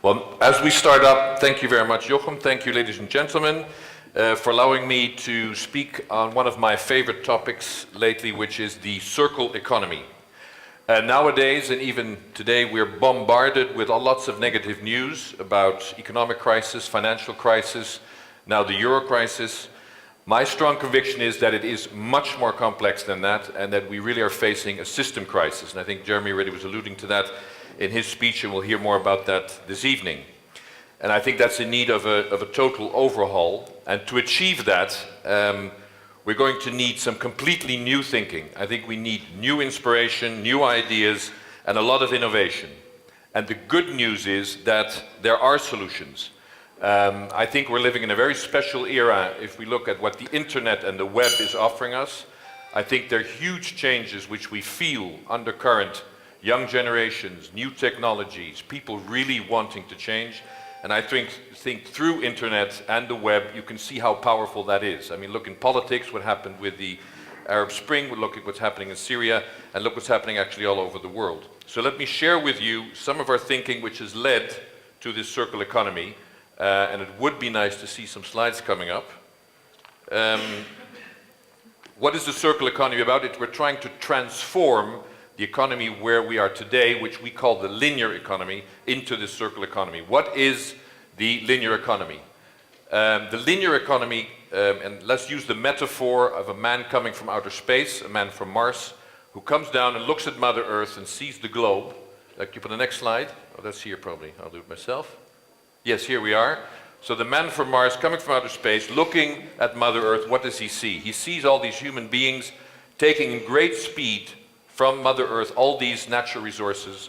Well, as we start up, thank you very much, Jochem. Thank you, ladies and gentlemen, for allowing me to speak on one of my favorite topics lately, which is the circle economy. Nowadays, and even today, we're bombarded with lots of negative news about economic crisis, financial crisis, now the euro crisis. My strong conviction is that it is much more complex than that, and that we really are facing a system crisis. And I think Jeremy already was alluding to that in his speech, and we'll hear more about that this evening. And I think that's in need of a total overhaul. And to achieve that, we're going to need some completely new thinking. I think we need new inspiration, new ideas, and a lot of innovation. And the good news is that there are solutions. I think we're living in a very special era if we look at what the internet and the web is offering us. I think there are huge changes which we feel undercurrent, young generations, new technologies, people really wanting to change. And I think through internet and the web, you can see how powerful that is. I mean, look in politics, what happened with the Arab Spring, look at what's happening in Syria, and look what's happening actually all over the world. So let me share with you some of our thinking which has led to this circle economy. And it would be nice to see some slides coming up. What is the circle economy about? We're trying to transform the economy where we are today, which we call the linear economy, into the circle economy. What is the linear economy? The linear economy, and let's use the metaphor of a man coming from outer space, a man from Mars, who comes down and looks at Mother Earth and sees the globe. Like you put the next slide. Oh, that's here probably. I'll do it myself. Yes, here we are. So the man from Mars coming from outer space, looking at Mother Earth, what does he see? He sees all these human beings taking in great speed from Mother Earth all these natural resources,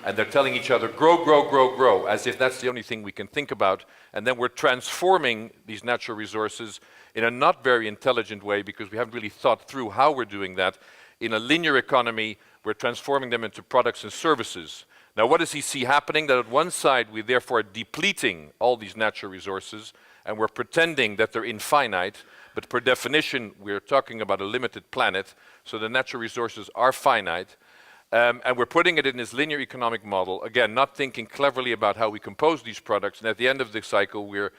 and they're telling each other, grow, grow, grow, grow, as if that's the only thing we can think about. And then we're transforming these natural resources in a not very intelligent way, because we haven't really thought through how we're doing that. In a linear economy, we're transforming them into products and services. Now, what does he see happening? That at one side, we therefore are depleting all these natural resources, and we're pretending that they're infinite, but per definition, we're talking about a limited planet, so the natural resources are finite, and we're putting it in this linear economic model, again, not thinking cleverly about how we compose these products, and at the end of the cycle, we're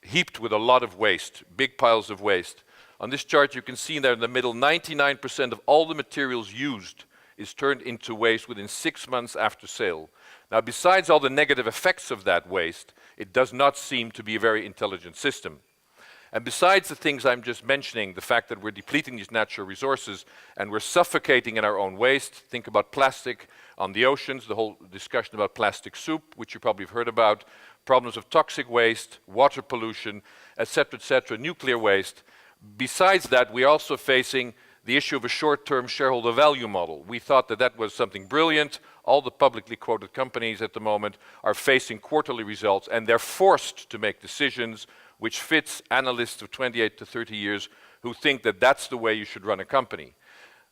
heaped with a lot of waste, big piles of waste. On this chart, you can see there in the middle, 99% of all the materials used is turned into waste within 6 months after sale. Now, besides all the negative effects of that waste, it does not seem to be a very intelligent system. And besides the things I'm just mentioning, the fact that we're depleting these natural resources and we're suffocating in our own waste, think about plastic on the oceans, the whole discussion about plastic soup, which you probably have heard about, problems of toxic waste, water pollution, etc., nuclear waste. Besides that, we're also facing the issue of a short-term shareholder value model. We thought that that was something brilliant. All the publicly quoted companies at the moment are facing quarterly results, and they're forced to make decisions which fits analysts of 28 to 30 years who think that that's the way you should run a company.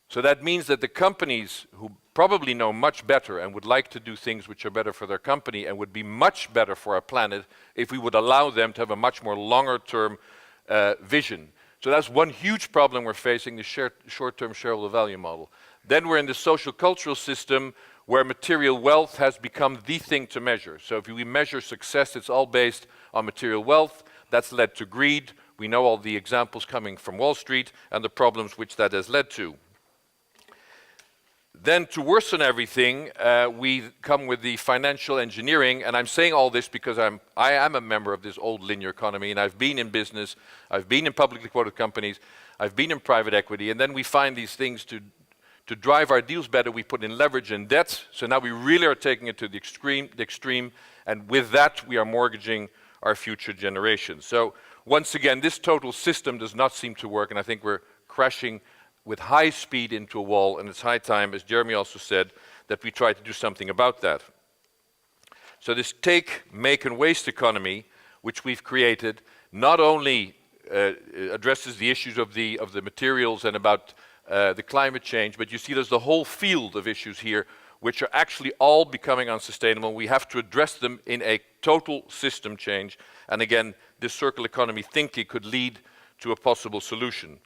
So that means that the companies who probably know much better and would like to do things which are better for their company and would be much better for our planet if we would allow them to have a much more longer-term vision. So that's one huge problem we're facing, the short-term shareholder value model. Then we're in the social cultural system where material wealth has become the thing to measure. So if we measure success, it's all based on material wealth. That's led to greed. We know all the examples coming from Wall Street and the problems which that has led to. Then to worsen everything, we come with the financial engineering, and I'm saying all this because I am a member of this old linear economy, and I've been in business, I've been in publicly quoted companies, I've been in private equity, and then we find these things to drive our deals better, we put in leverage and debt, so now we really are taking it to the extreme, and with that we are mortgaging our future generations. So once again, this total system does not seem to work, and I think we're crashing with high speed into a wall, and it's high time, as Jeremy also said, that we try to do something about that. So this take, make, and waste economy, which we've created, not only addresses the issues of the materials and about the climate change, but you see there's the whole field of issues here which are actually all becoming unsustainable. We have to address them in a total system change, and again, this circle economy thinking could lead to a possible solution.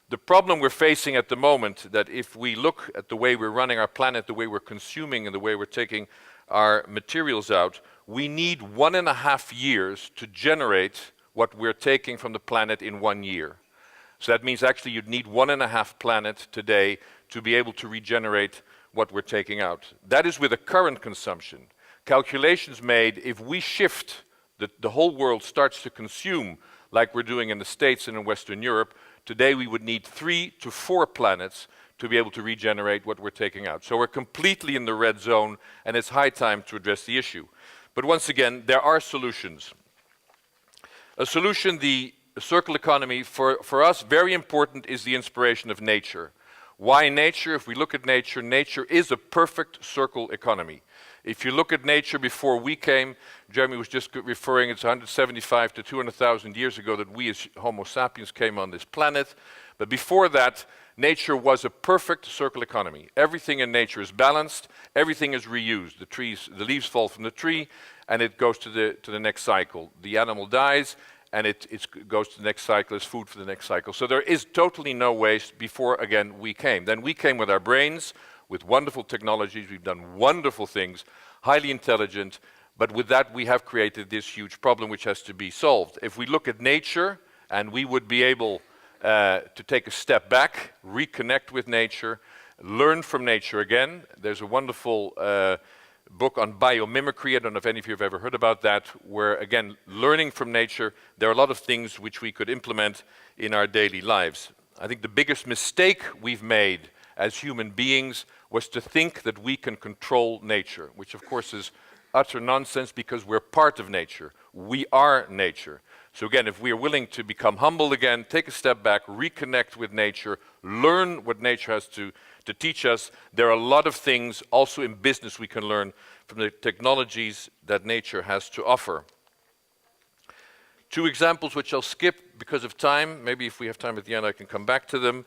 The problem we're facing at the moment, that if we look at the way we're running our planet, the way we're consuming and the way we're taking our materials out, we need 1.5 years to generate what we're taking from the planet in 1 year. So that means actually you'd need 1.5 planets today to be able to regenerate what we're taking out. That is with the current consumption. Calculations made, if we shift, the whole world starts to consume like we're doing in the States and in Western Europe, today we would need 3 to 4 planets to be able to regenerate what we're taking out. So we're completely in the red zone, and it's high time to address the issue. But once again, there are solutions. A solution, the circular economy, for us, very important, is the inspiration of nature. Why nature? If we look at nature, nature is a perfect circle economy. If you look at nature before we came, Jeremy was just referring, it's 175 to 200,000 years ago that we as Homo sapiens came on this planet. But before that, nature was a perfect circle economy. Everything in nature is balanced, everything is reused. The leaves fall from the tree and it goes to the next cycle. The animal dies and it goes to the next cycle as food for the next cycle. So there is totally no waste before, again, we came. Then we came with our brains, with wonderful technologies, we've done wonderful things, highly intelligent, but with that we have created this huge problem which has to be solved. If we look at nature, and we would be able to take a step back, reconnect with nature, learn from nature again. There's a wonderful book on biomimicry, I don't know if any of you have ever heard about that, where again, learning from nature, there are a lot of things which we could implement in our daily lives. I think the biggest mistake we've made as human beings was to think that we can control nature, which of course is utter nonsense because we're part of nature. We are nature. So again, if we are willing to become humble again, take a step back, reconnect with nature, learn what nature has to teach us, there are a lot of things also in business we can learn from the technologies that nature has to offer. 2 examples which I'll skip because of time. Maybe if we have time at the end I can come back to them.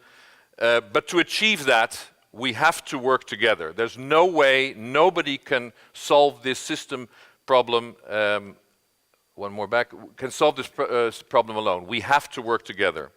But to achieve that, we have to work together. There's no way, nobody can solve this system problem, one more back, can solve this problem alone. We have to work together.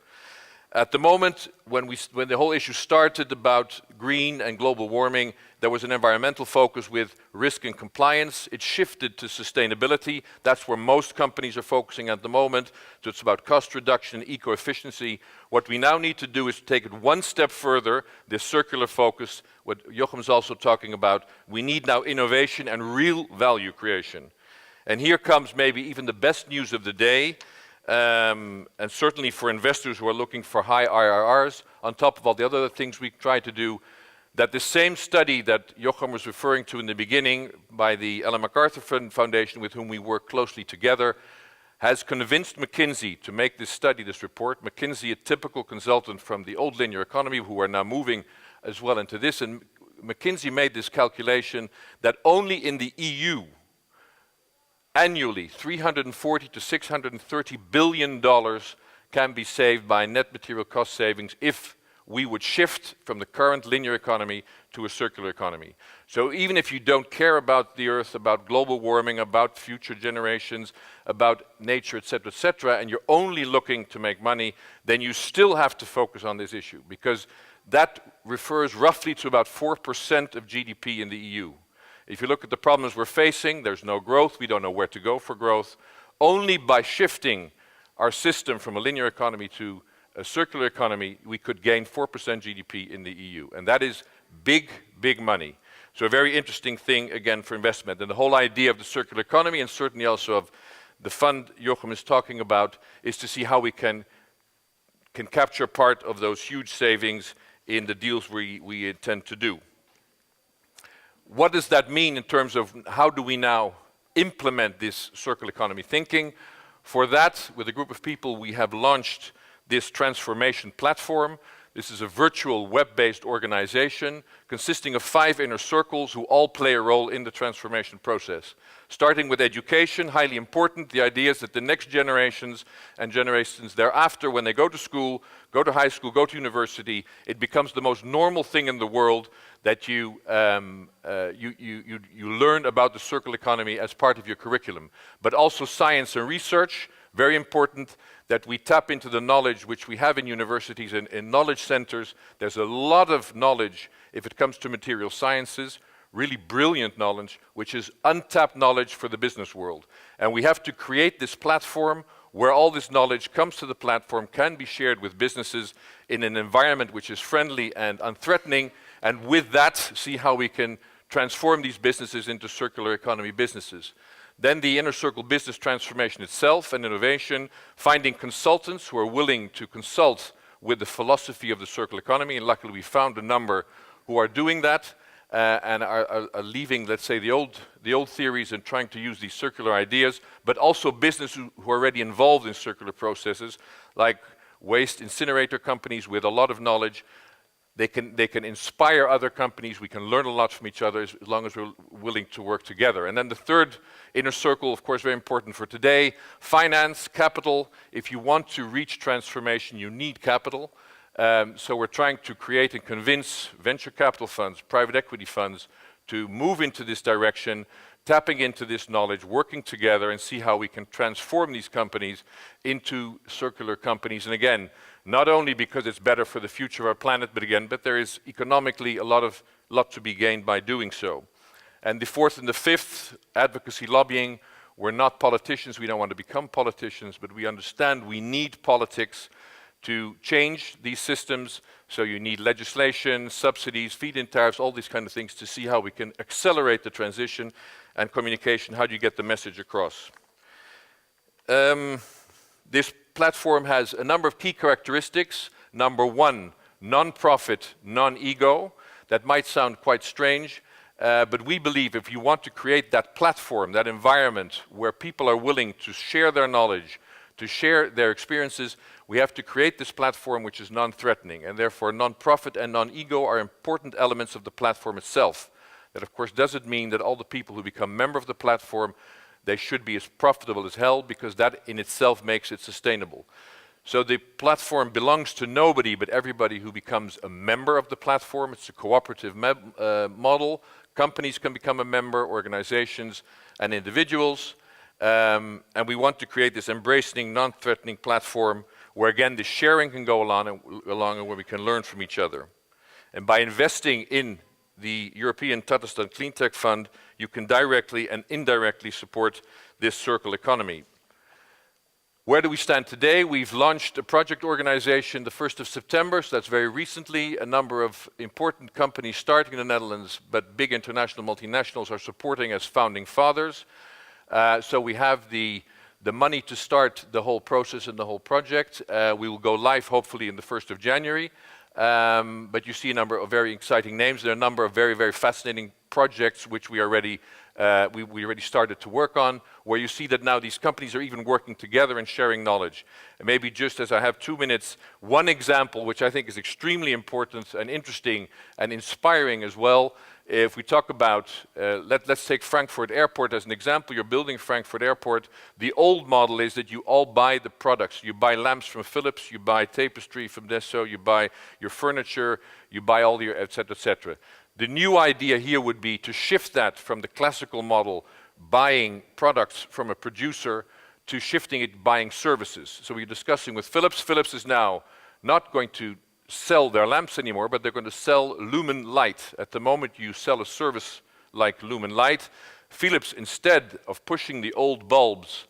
At the moment, when the whole issue started about green and global warming, there was an environmental focus with risk and compliance. It shifted to sustainability. That's where most companies are focusing at the moment. So it's about cost reduction and eco-efficiency. What we now need to do is take it one step further, this circular focus, what Jochem's also talking about. We need now innovation and real value creation. And here comes maybe even the best news of the day. And certainly for investors who are looking for high IRRs, on top of all the other things we try to do, that the same study that Jochem was referring to in the beginning by the Ellen MacArthur Foundation, with whom we work closely together, has convinced McKinsey to make this study, this report. McKinsey, a typical consultant from the old linear economy, who are now moving as well into this, and McKinsey made this calculation that only in the EU, annually, $340 to $630 billion can be saved by net material cost savings if we would shift from the current linear economy to a circular economy. So even if you don't care about the Earth, about global warming, about future generations, about nature, etc., and you're only looking to make money, then you still have to focus on this issue, because that refers roughly to about 4% of GDP in the EU. If you look at the problems we're facing, there's no growth, we don't know where to go for growth. Only by shifting our system from a linear economy to a circular economy, we could gain 4% GDP in the EU. And that is big, big money. So a very interesting thing, again, for investment. And the whole idea of the circular economy, and certainly also of the fund Jochem is talking about, is to see how we can capture part of those huge savings in the deals we intend to do. What does that mean in terms of how do we now implement this circular economy thinking? For that, with a group of people, we have launched this transformation platform. This is a virtual web-based organization consisting of 5 inner circles who all play a role in the transformation process. Starting with education, highly important. The idea is that the next generations and generations thereafter, when they go to school, go to high school, go to university, it becomes the most normal thing in the world that you learn about the circular economy as part of your curriculum. But also science and research, Very important that we tap into the knowledge which we have in universities and in knowledge centers. There's a lot of knowledge if it comes to material sciences, really brilliant knowledge, which is untapped knowledge for the business world. And we have to create this platform where all this knowledge comes to the platform, can be shared with businesses in an environment which is friendly and unthreatening, and with that, see how we can transform these businesses into circular economy businesses. Then the inner circle business transformation itself and innovation, finding consultants who are willing to consult with the philosophy of the circular economy, and luckily we found a number who are doing that, and are leaving, let's say, the old theories and trying to use these circular ideas, but also business who are already involved in circular processes, like waste incinerator companies with a lot of knowledge. They can inspire other companies. We can learn a lot from each other as long as we're willing to work together. And then the third inner circle, of course, very important for today, finance, capital. If you want to reach transformation, you need capital. So we're trying to create and convince venture capital funds, private equity funds, to move into this direction, tapping into this knowledge, working together, and see how we can transform these companies into circular companies. And again, not only because it's better for the future of our planet, but there is economically a lot to be gained by doing so. And the fourth and the fifth, advocacy, lobbying. We're not politicians. We don't want to become politicians, but we understand we need politics to change these systems. So you need legislation, subsidies, feed-in tariffs, all these kind of things to see how we can accelerate the transition, and communication, how do you get the message across. This platform has a number of key characteristics. Number one, non-profit, non-ego. That might sound quite strange, but we believe if you want to create that platform, that environment where people are willing to share their knowledge, to share their experiences, we have to create this platform which is non-threatening, and therefore non-profit and non-ego are important elements of the platform itself. That of course doesn't mean that all the people who become member of the platform, they should be as profitable as hell, because that in itself makes it sustainable. So the platform belongs to nobody but everybody who becomes a member of the platform. It's a cooperative model. Companies can become a member, organizations and individuals. And we want to create this embracing, non-threatening platform where again the sharing can go along and where we can learn from each other. And by investing in the European Tatarstan Cleantech Fund, you can directly and indirectly support this circular economy. Where do we stand today? We've launched a project organization the 1st of September, so that's very recently. A number of important companies starting in the Netherlands, but big international multinationals are supporting as founding fathers. So we have the money to start the whole process and the whole project. We will go live hopefully in the 1st of January. But you see a number of very exciting names. There are a number of very, very fascinating projects which we already started to work on, where you see that now these companies are even working together and sharing knowledge. And maybe just as I have 2 minutes, one example which I think is extremely important and interesting and inspiring as well. If we talk about, let's take Frankfurt Airport as an example. You're building Frankfurt Airport. The old model is that you all buy the products. You buy lamps from Philips, you buy tapestry from Desso, you buy your furniture, you buy all your et cetera, et cetera. The new idea here would be to shift that from the classical model, buying products from a producer, to shifting it, buying services. So we're discussing with Philips. Philips is now not going to sell their lamps anymore, but they're going to sell Lumen Light. At the moment you sell a service like Lumen Light. Philips, instead of pushing the old bulbs,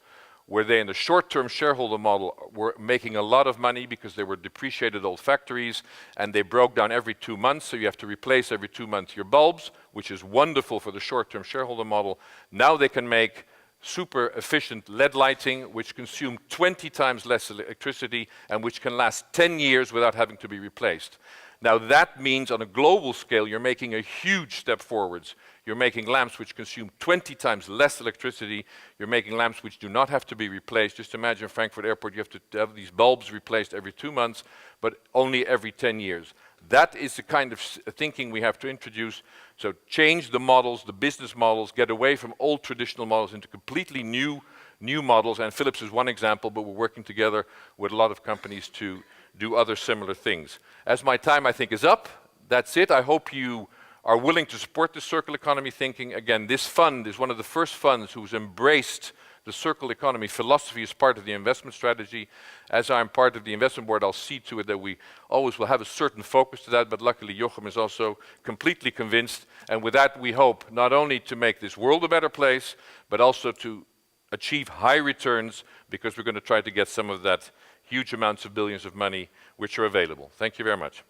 where they in the short-term shareholder model were making a lot of money because they were depreciated old factories and they broke down every 2 months, so you have to replace every 2 months your bulbs, which is wonderful for the short-term shareholder model. Now they can make super efficient LED lighting, which consume 20 times less electricity and which can last 10 years without having to be replaced. Now that means on a global scale you're making a huge step forwards. You're making lamps which consume 20 times less electricity. You're making lamps which do not have to be replaced. Just imagine Frankfurt Airport, you have to have these bulbs replaced every 2 months, but only every 10 years. That is the kind of thinking we have to introduce. So change the models, the business models, get away from old traditional models into completely new models. And Philips is one example, but we're working together with a lot of companies to do other similar things. As my time, I think, is up, that's it. I hope you are willing to support the circular economy thinking. Again, this fund is one of the first funds who's embraced the circular economy philosophy is part of the investment strategy. As I'm part of the investment board, I'll see to it that we always will have a certain focus to that, but luckily Jochem is also completely convinced, and with that we hope not only to make this world a better place, but also to achieve high returns, because we're going to try to get some of that huge amounts of billions of money which are available. Thank you very much.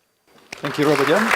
Thank you, Robert-Jan.